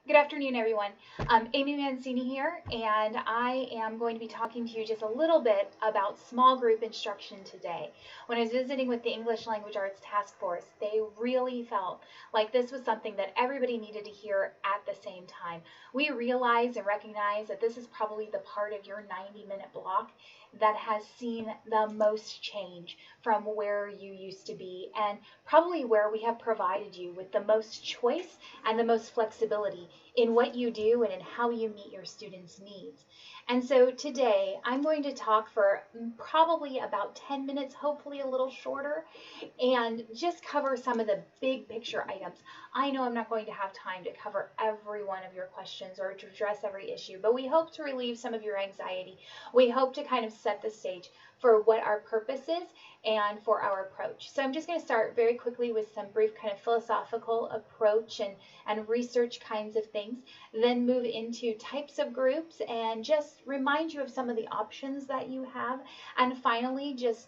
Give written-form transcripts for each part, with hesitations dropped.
Good afternoon, everyone. Amy Mancini here, and I am going to be talking to you just a little bit about small group instruction today. When I was visiting with the English Language Arts Task Force, they really felt like this was something that everybody needed to hear at the same time. We realize and recognize that this is probably the part of your 90-minute block that has seen the most change from where you used to be, and probably where we have provided you with the most choice and the most flexibility in what you do and in how you meet your students' needs. And so today I'm going to talk for probably about 10 minutes, hopefully a little shorter, and just cover some of the big picture items. I know I'm not going to have time to cover every one of your questions or to address every issue, but we hope to relieve some of your anxiety. We hope to kind of set the stage for what our purpose is and for our approach. So I'm just going to start very quickly with some brief kind of philosophical approach and research kinds of things, then move into types of groups and just remind you of some of the options that you have, and finally just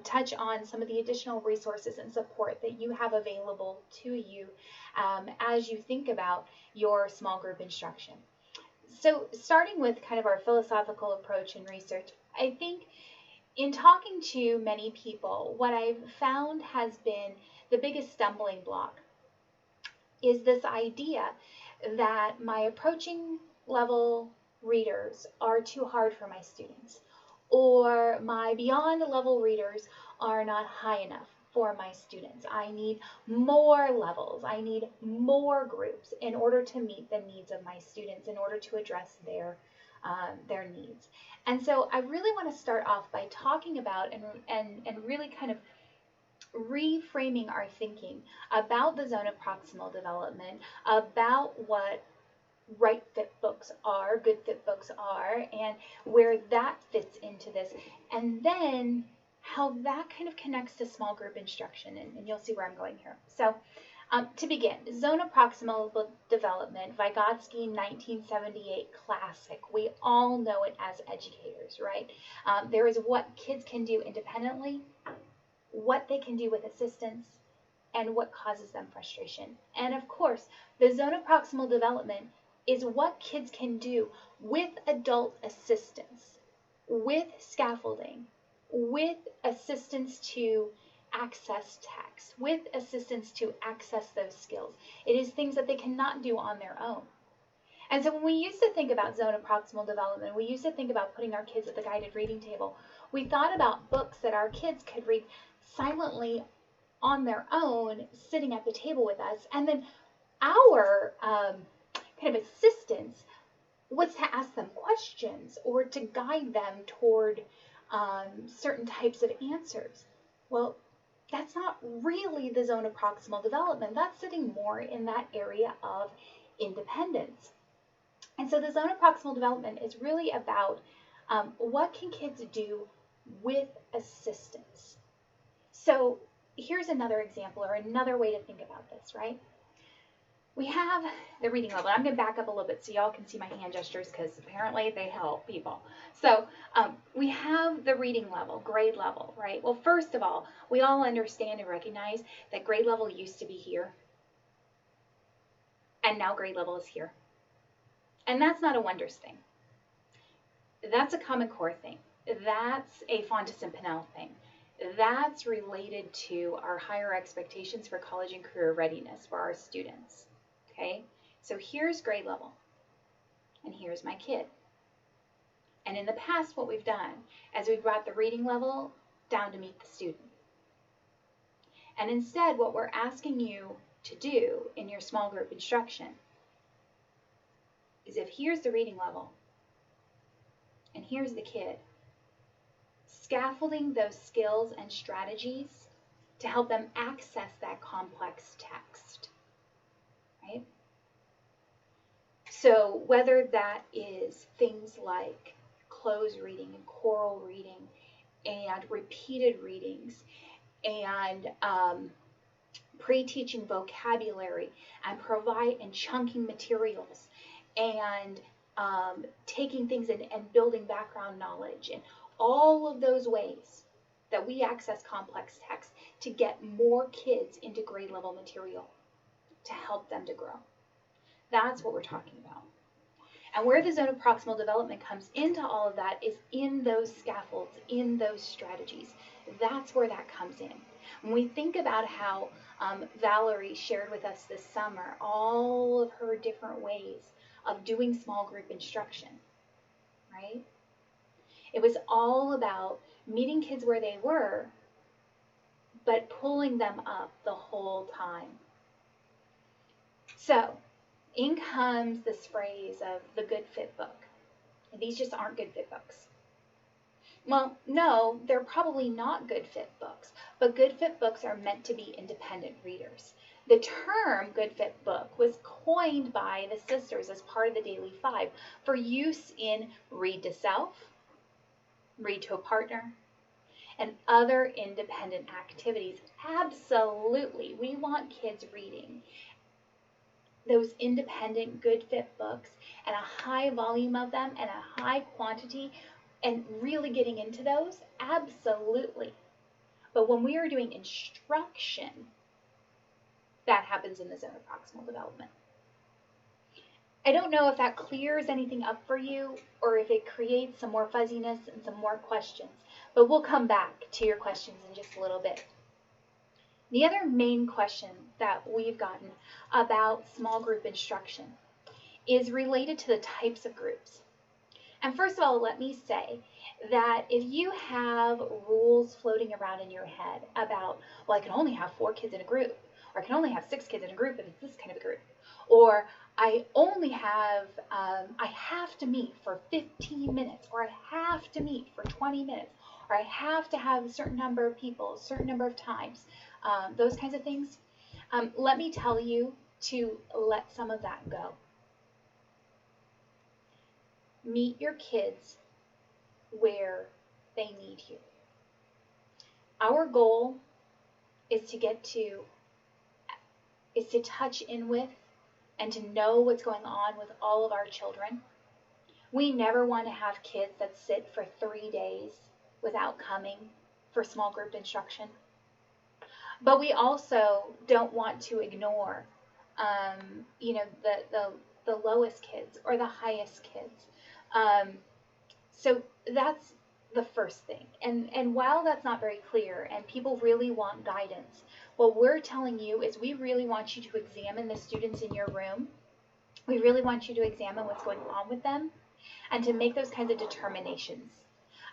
touch on some of the additional resources and support that you have available to you as you think about your small group instruction. So starting with kind of our philosophical approach and research, I think in talking to many people, what I've found has been the biggest stumbling block is this idea that my approaching level readers are too hard for my students, or my beyond level readers are not high enough for my students. I need more levels. I need more groups in order to meet the needs of my students, in order to address their needs. And so I really want to start off by talking about and really kind of reframing our thinking about the zone of proximal development, about what right fit books are, good fit books are, and where that fits into this, and then how that kind of connects to small group instruction, and you'll see where I'm going here. So to begin, zone of proximal development, Vygotsky, 1978 classic. We all know it as educators, right? There is what kids can do independently, what they can do with assistance, and what causes them frustration. And of course, the zone of proximal development is what kids can do with adult assistance, with scaffolding, with assistance to access text, with assistance to access those skills. It is things that they cannot do on their own. And so when we used to think about zone of proximal development, we used to think about putting our kids at the guided reading table. We thought about books that our kids could read silently on their own, sitting at the table with us, and then our kind of assistance was to ask them questions or to guide them toward certain types of answers. Well, that's not really the zone of proximal development. That's sitting more in that area of independence. And so the zone of proximal development is really about what can kids do with assistance. So here's another example or another way to think about this, right? We have the reading level. I'm going to back up a little bit so y'all can see my hand gestures because apparently they help people. So we have the reading level, grade level, right? Well, first of all, we all understand and recognize that grade level used to be here, and now grade level is here. And that's not a wonders thing. That's a Common Core thing. That's a Fontes and Pinnell thing. That's related to our higher expectations for college and career readiness for our students. Okay, so here's grade level, and here's my kid. And in the past, what we've done is we've brought the reading level down to meet the student. And instead, what we're asking you to do in your small group instruction is if here's the reading level, and here's the kid, scaffolding those skills and strategies to help them access that complex text. Right? So whether that is things like closed reading and choral reading and repeated readings and pre-teaching vocabulary and chunking materials and taking things and building background knowledge and all of those ways that we access complex text to get more kids into grade level material to help them to grow. That's what we're talking about. And where the zone of proximal development comes into all of that is in those scaffolds, in those strategies. That's where that comes in. When we think about how Valerie shared with us this summer all of her different ways of doing small group instruction, right? It was all about meeting kids where they were, but pulling them up the whole time. So, in comes this phrase of the good fit book. And these just aren't good fit books. Well, no, they're probably not good fit books, but good fit books are meant to be independent readers. The term good fit book was coined by the sisters as part of the Daily Five for use in read to self, read to a partner, and other independent activities. Absolutely, we want kids reading those independent good fit books and a high volume of them and a high quantity and really getting into those, absolutely. But when we are doing instruction, that happens in the zone of proximal development. I don't know if that clears anything up for you or if it creates some more fuzziness and some more questions, but we'll come back to your questions in just a little bit. The other main question that we've gotten about small group instruction is related to the types of groups. And first of all, let me say that if you have rules floating around in your head about, well, I can only have 4 kids in a group, or I can only have 6 kids in a group if it's this kind of a group, or I only have, I have to meet for 15 minutes, or I have to meet for 20 minutes, or I have to have a certain number of people, a certain number of times, those kinds of things, let me tell you to let some of that go. Meet your kids where they need you. Our goal is to touch in with and to know what's going on with all of our children. We never want to have kids that sit for 3 days without coming for small group instruction. But we also don't want to ignore, the lowest kids or the highest kids. So that's the first thing. And while that's not very clear and people really want guidance, what we're telling you is we really want you to examine the students in your room. We really want you to examine what's going on with them and to make those kinds of determinations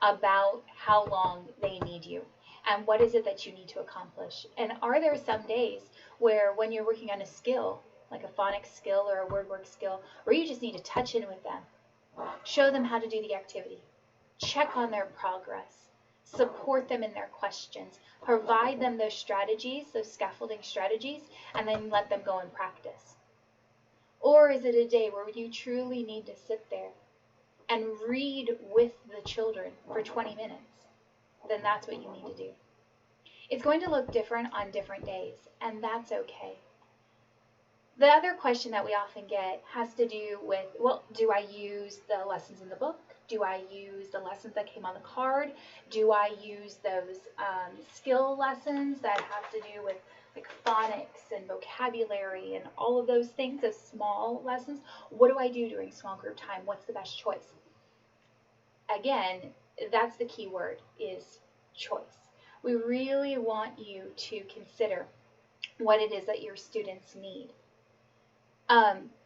about how long they need you and what is it that you need to accomplish. And are there some days where when you're working on a skill, like a phonics skill or a word work skill, where you just need to touch in with them, show them how to do the activity, check on their progress, support them in their questions, provide them those strategies, those scaffolding strategies, and then let them go and practice? Or is it a day where you truly need to sit there and read with the children for 20 minutes? Then that's what you need to do. It's going to look different on different days, and that's okay. The other question that we often get has to do with, well, do I use the lessons in the book? Do I use the lessons that came on the card? Do I use those skill lessons that have to do with like phonics and vocabulary and all of those things, those small lessons? What do I do during small group time? What's the best choice? Again, that's the key word, is choice. We really want you to consider what it is that your students need.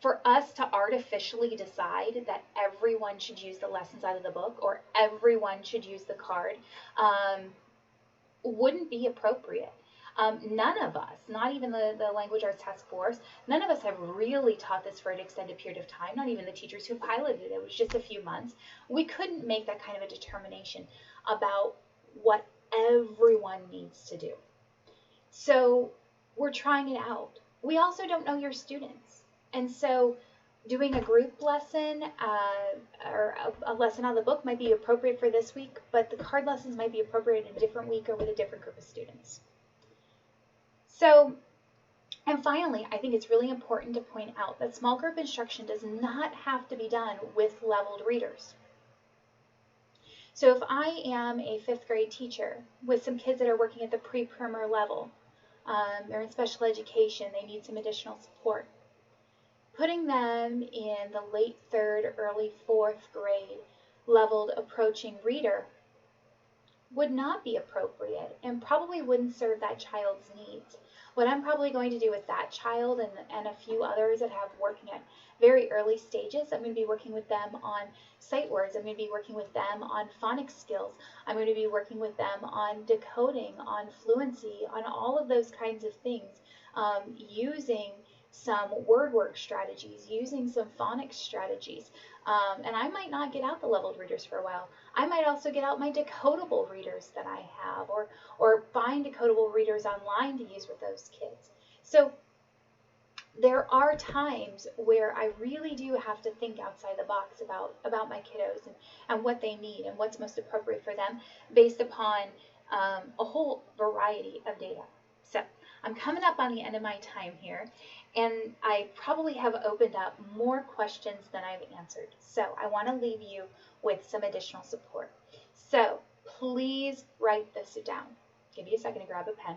For us to artificially decide that everyone should use the lessons out of the book or everyone should use the card wouldn't be appropriate. None of us, not even the Language Arts Task Force, none of us have really taught this for an extended period of time, not even the teachers who piloted it. It was just a few months. We couldn't make that kind of a determination about what everyone needs to do. So we're trying it out. We also don't know your students. And so doing a group lesson or a lesson on the book might be appropriate for this week, but the card lessons might be appropriate in a different week or with a different group of students. So, and finally, I think it's really important to point out that small group instruction does not have to be done with leveled readers. So if I am a 5th grade teacher with some kids that are working at the pre-primer level, they're in special education, they need some additional support, putting them in the late third, early fourth grade leveled approaching reader would not be appropriate and probably wouldn't serve that child's needs. What I'm probably going to do with that child and a few others that have working at very early stages, I'm going to be working with them on sight words. I'm going to be working with them on phonics skills. I'm going to be working with them on decoding, on fluency, on all of those kinds of things, using some word work strategies, using some phonics strategies. And I might not get out the leveled readers for a while. I might also get out my decodable readers that I have, or find decodable readers online to use with those kids. So there are times where I really do have to think outside the box about my kiddos and what they need and what's most appropriate for them based upon a whole variety of data. So I'm coming up on the end of my time here, and I probably have opened up more questions than I've answered. So I want to leave you with some additional support. So please write this down. Give me a second to grab a pen.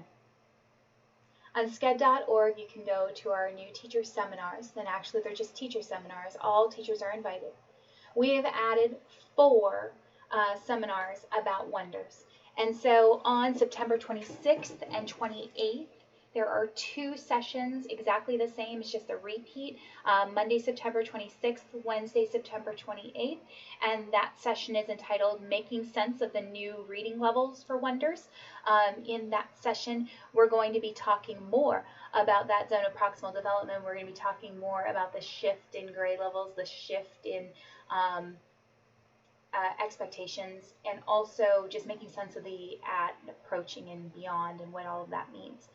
On sched.org, you can go to our new teacher seminars. Then actually, they're just teacher seminars. All teachers are invited. We have added 4 seminars about wonders. And so on September 26th and 28th, there are 2 sessions exactly the same. It's just a repeat. Monday, September 26th, Wednesday, September 28th. And that session is entitled Making Sense of the New Reading Levels for Wonders. In that session, we're going to be talking more about that zone of proximal development. We're going to be talking more about the shift in grade levels, the shift in expectations, and also just making sense of the at, approaching, and beyond, and what all of that means.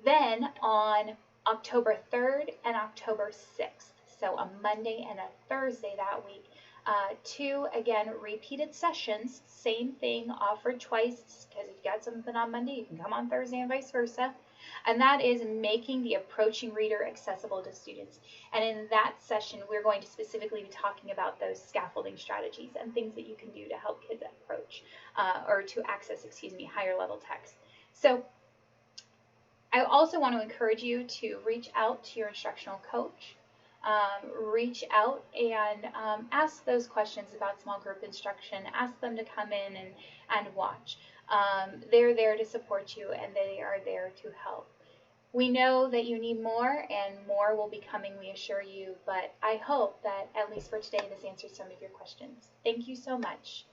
Then on October 3rd and October 6th, so a Monday and a Thursday that week, 2, again, repeated sessions, same thing, offered twice, because if you got something on Monday, you can come on Thursday and vice versa. And that is making the approaching reader accessible to students. And in that session, we're going to specifically be talking about those scaffolding strategies and things that you can do to help kids approach, or to access, higher level text. So I also want to encourage you to reach out to your instructional coach. Reach out and ask those questions about small group instruction. Ask them to come in and watch. They're there to support you, and they are there to help. We know that you need more, and more will be coming, we assure you, but I hope that at least for today this answers some of your questions. Thank you so much.